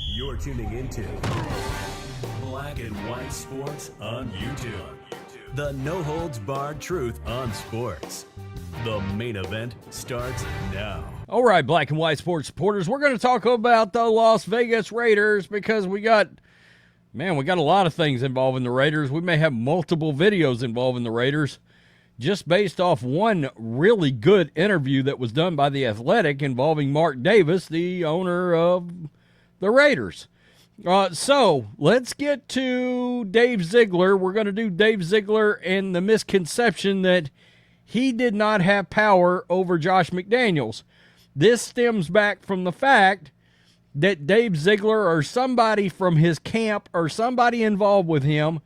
You're tuning into Black and White Sports on YouTube. The no-holds-barred truth on sports. The main event starts now. All right, Black and White Sports supporters, we're going to talk about the Las Vegas Raiders because we got a lot of things involving the Raiders. We may have multiple videos involving the Raiders just based off one really good interview that was done by The Athletic involving Mark Davis, the owner of the Raiders. So let's get to Dave Ziegler. We're going to do Dave Ziegler and the misconception that he did not have power over Josh McDaniels. This stems back from the fact that Dave Ziegler or somebody from his camp or somebody involved with him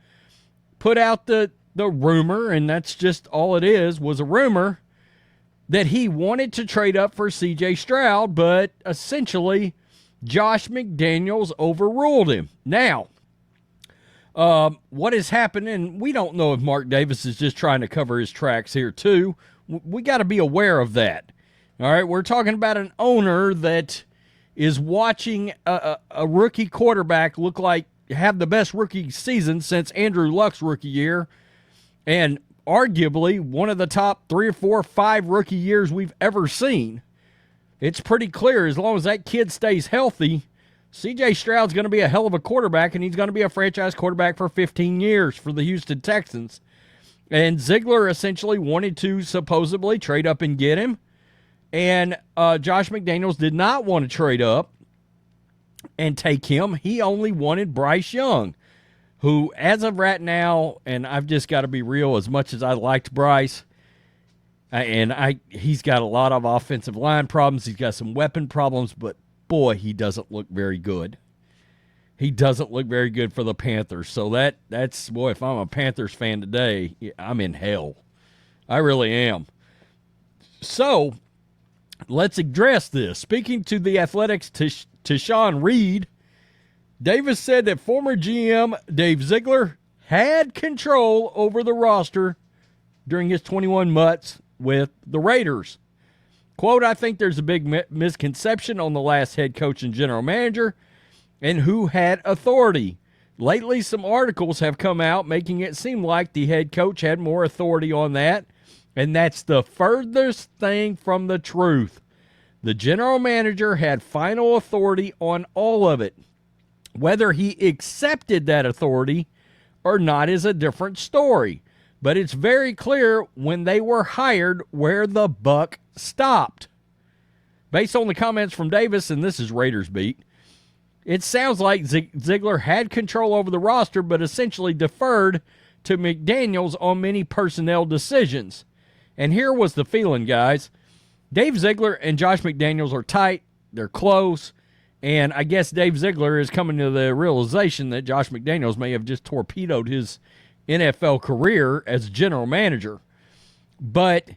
put out the rumor, and that's just all it is, was a rumor that he wanted to trade up for C.J. Stroud, but essentially Josh McDaniels overruled him. Now, what has happened, and we don't know if Mark Davis is just trying to cover his tracks here too. We got to be aware of that. All right, we're talking about an owner that is watching a rookie quarterback have the best rookie season since Andrew Luck's rookie year, and arguably one of the top 3 or 4 or 5 rookie years we've ever seen. It's pretty clear as long as that kid stays healthy, C.J. Stroud's going to be a hell of a quarterback, and he's going to be a franchise quarterback for 15 years for the Houston Texans. And Ziegler essentially wanted to supposedly trade up and get him, and Josh McDaniels did not want to trade up and take him. He only wanted Bryce Young, who, as of right now, and I've just got to be real, as much as I liked Bryce, he's got a lot of offensive line problems. He's got some weapon problems, but boy, he doesn't look very good. He doesn't look very good for the Panthers. So that's boy, if I'm a Panthers fan today, I'm in hell. I really am. So let's address this. Speaking to the Athletics, to Sean Reed, Davis said that former GM Dave Ziegler had control over the roster during his 21 months with the Raiders. Quote, I think there's a big misconception on the last head coach and general manager and who had authority. Lately, some articles have come out making it seem like the head coach had more authority on that, and that's the furthest thing from the truth. The general manager had final authority on all of it. Whether he accepted that authority or not is a different story. But it's very clear when they were hired where the buck stopped. Based on the comments from Davis, and this is Raiders Beat, it sounds like Ziegler had control over the roster, but essentially deferred to McDaniels on many personnel decisions. And here was the feeling, guys. Dave Ziegler and Josh McDaniels are tight. They're close. And I guess Dave Ziegler is coming to the realization that Josh McDaniels may have just torpedoed his NFL career as general manager. But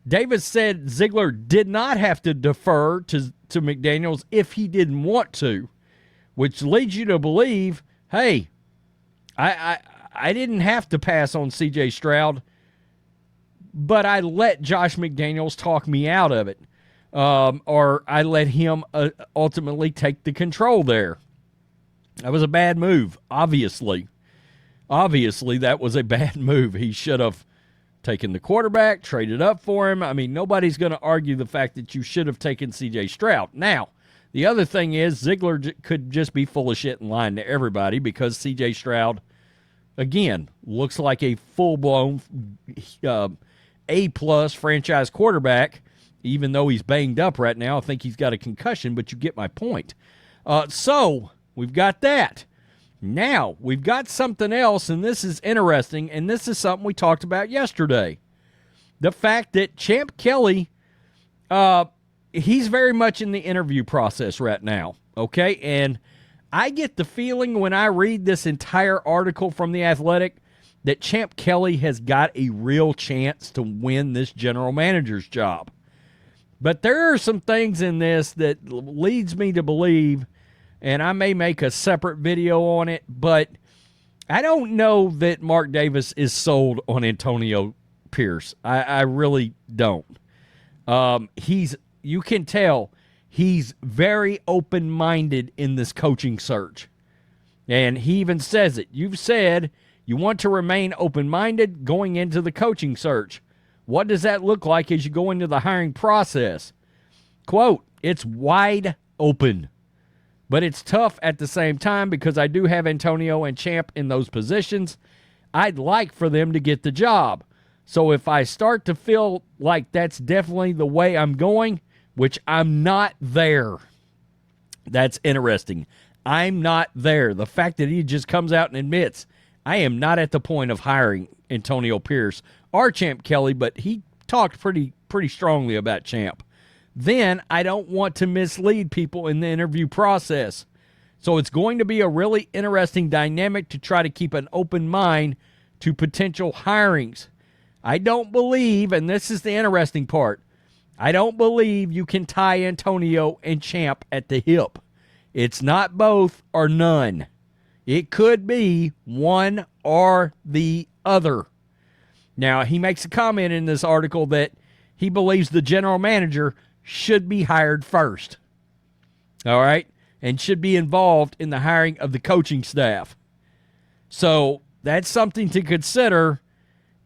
Davis said Ziegler did not have to defer to McDaniels if he didn't want to, which leads you to believe, hey, I didn't have to pass on C.J. Stroud, but I let Josh McDaniels talk me out of it, or I let him ultimately take the control there. That was a bad move, obviously. Obviously, that was a bad move. He should have taken the quarterback, traded up for him. I mean, nobody's going to argue the fact that you should have taken C.J. Stroud. Now, the other thing is Ziegler could just be full of shit and lying to everybody because C.J. Stroud, again, looks like a full-blown A-plus franchise quarterback, even though he's banged up right now. I think he's got a concussion, but you get my point. So we've got that. Now, we've got something else, and this is interesting, and this is something we talked about yesterday. The fact that Champ Kelly, he's very much in the interview process right now, okay? And I get the feeling when I read this entire article from The Athletic that Champ Kelly has got a real chance to win this general manager's job. But there are some things in this that leads me to believe, and I may make a separate video on it, but I don't know that Mark Davis is sold on Antonio Pierce. I really don't. You can tell he's very open-minded in this coaching search. And he even says it. You've said you want to remain open-minded going into the coaching search. What does that look like as you go into the hiring process? Quote, it's wide open. But it's tough at the same time because I do have Antonio and Champ in those positions. I'd like for them to get the job. So if I start to feel like that's definitely the way I'm going, which I'm not there, that's interesting. I'm not there. The fact that he just comes out and admits, I am not at the point of hiring Antonio Pierce or Champ Kelly, but he talked pretty strongly about Champ. Then I don't want to mislead people in the interview process. So it's going to be a really interesting dynamic to try to keep an open mind to potential hirings. I don't believe, and this is the interesting part, I don't believe you can tie Antonio and Champ at the hip. It's not both or none. It could be one or the other. Now, he makes a comment in this article that he believes the general manager should be hired first. All right? And should be involved in the hiring of the coaching staff. So that's something to consider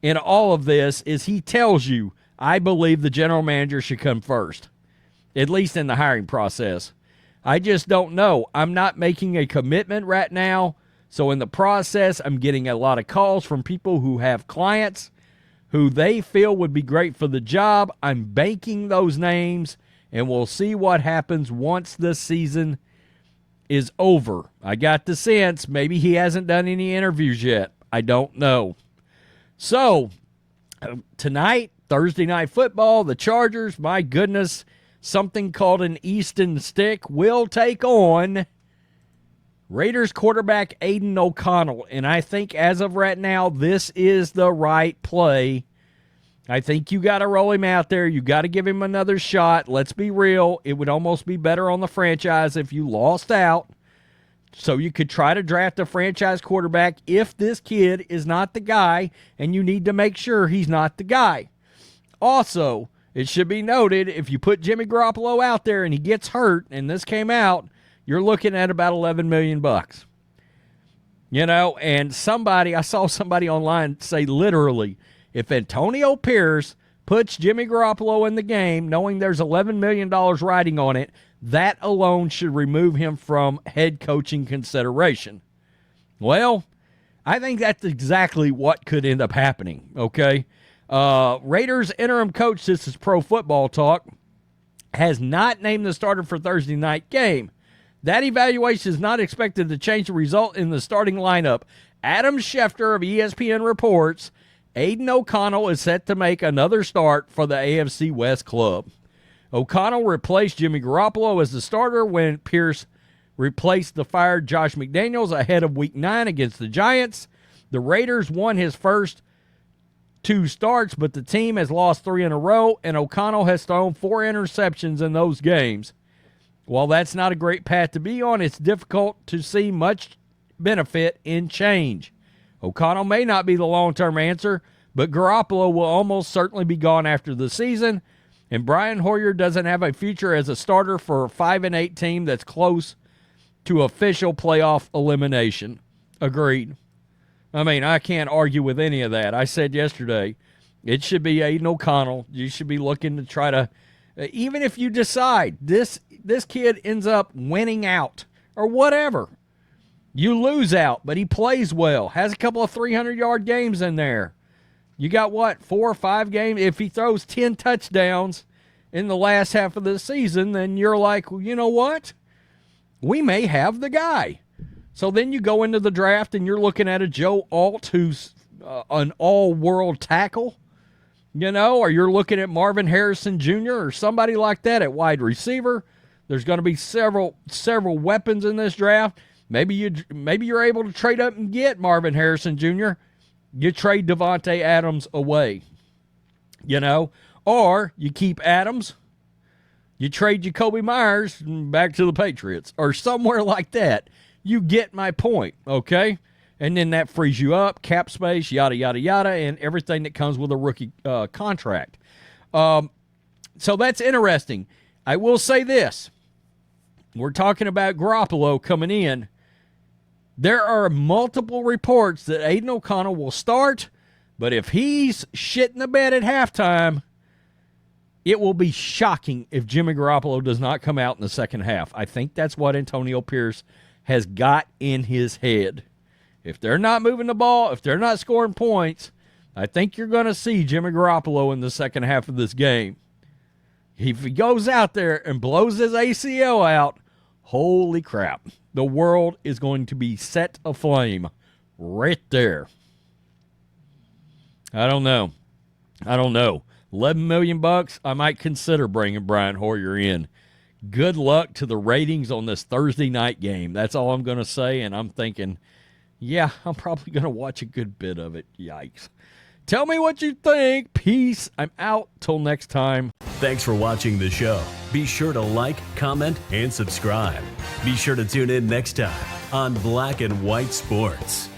in all of this is he tells you, I believe the general manager should come first, at least in the hiring process. I just don't know. I'm not making a commitment right now. So in the process, I'm getting a lot of calls from people who have clients who they feel would be great for the job. I'm banking those names, and we'll see what happens once the season is over. I got the sense maybe he hasn't done any interviews yet. I don't know. So tonight, Thursday Night Football, the Chargers, my goodness, something called an Easton Stick will take on Raiders quarterback Aidan O'Connell. And I think as of right now, this is the right play. I think you got to roll him out there. You got to give him another shot. Let's be real. It would almost be better on the franchise if you lost out. So you could try to draft a franchise quarterback if this kid is not the guy, and you need to make sure he's not the guy. Also, it should be noted, if you put Jimmy Garoppolo out there and he gets hurt, and this came out, you're looking at about $11 million. You know, and I saw somebody online say literally, if Antonio Pierce puts Jimmy Garoppolo in the game, knowing there's $11 million riding on it, that alone should remove him from head coaching consideration. Well, I think that's exactly what could end up happening, okay? Raiders interim coach, this is Pro Football Talk, has not named the starter for Thursday night game. That evaluation is not expected to change the result in the starting lineup. Adam Schefter of ESPN reports Aidan O'Connell is set to make another start for the AFC West club. O'Connell replaced Jimmy Garoppolo as the starter when Pierce replaced the fired Josh McDaniels ahead of Week 9 against the Giants. The Raiders won his first 2 starts, but the team has lost 3 in a row, and O'Connell has thrown 4 interceptions in those games. While that's not a great path to be on, it's difficult to see much benefit in change. O'Connell may not be the long-term answer, but Garoppolo will almost certainly be gone after the season, and Brian Hoyer doesn't have a future as a starter for a 5-8 team that's close to official playoff elimination. Agreed. I mean, I can't argue with any of that. I said yesterday, it should be Aidan O'Connell. You should be looking to try to, even if you decide this kid ends up winning out or whatever, you lose out, but he plays well, has a couple of 300-yard games in there. You got, 4 or 5 games? If he throws 10 touchdowns in the last half of the season, then you're like, well, you know what? We may have the guy. So then you go into the draft and you're looking at a Joe Alt who's an all-world tackle, or you're looking at Marvin Harrison Jr. or somebody like that at wide receiver. There's going to be several weapons in this draft. Maybe you're able to trade up and get Marvin Harrison Jr. You trade Devontae Adams away, or you keep Adams, you trade Jacoby Myers back to the Patriots or somewhere like that. You get my point, okay? And then that frees you up, cap space, yada, yada, yada, and everything that comes with a rookie contract. So that's interesting. I will say this. we're talking about Garoppolo coming in. There are multiple reports that Aidan O'Connell will start, but if he's shitting the bed at halftime, it will be shocking if Jimmy Garoppolo does not come out in the second half. I think that's what Antonio Pierce has got in his head. If they're not moving the ball, if they're not scoring points, I think you're going to see Jimmy Garoppolo in the second half of this game. If he goes out there and blows his ACL out, holy crap. The world is going to be set aflame right there. I don't know. $11 million, I might consider bringing Brian Hoyer in. Good luck to the ratings on this Thursday night game. That's all I'm going to say, and I'm thinking, yeah, I'm probably going to watch a good bit of it. Yikes. Tell me what you think. Peace. I'm out. Till next time. Thanks for watching the show. Be sure to like, comment, and subscribe. Be sure to tune in next time on Black and White Sports.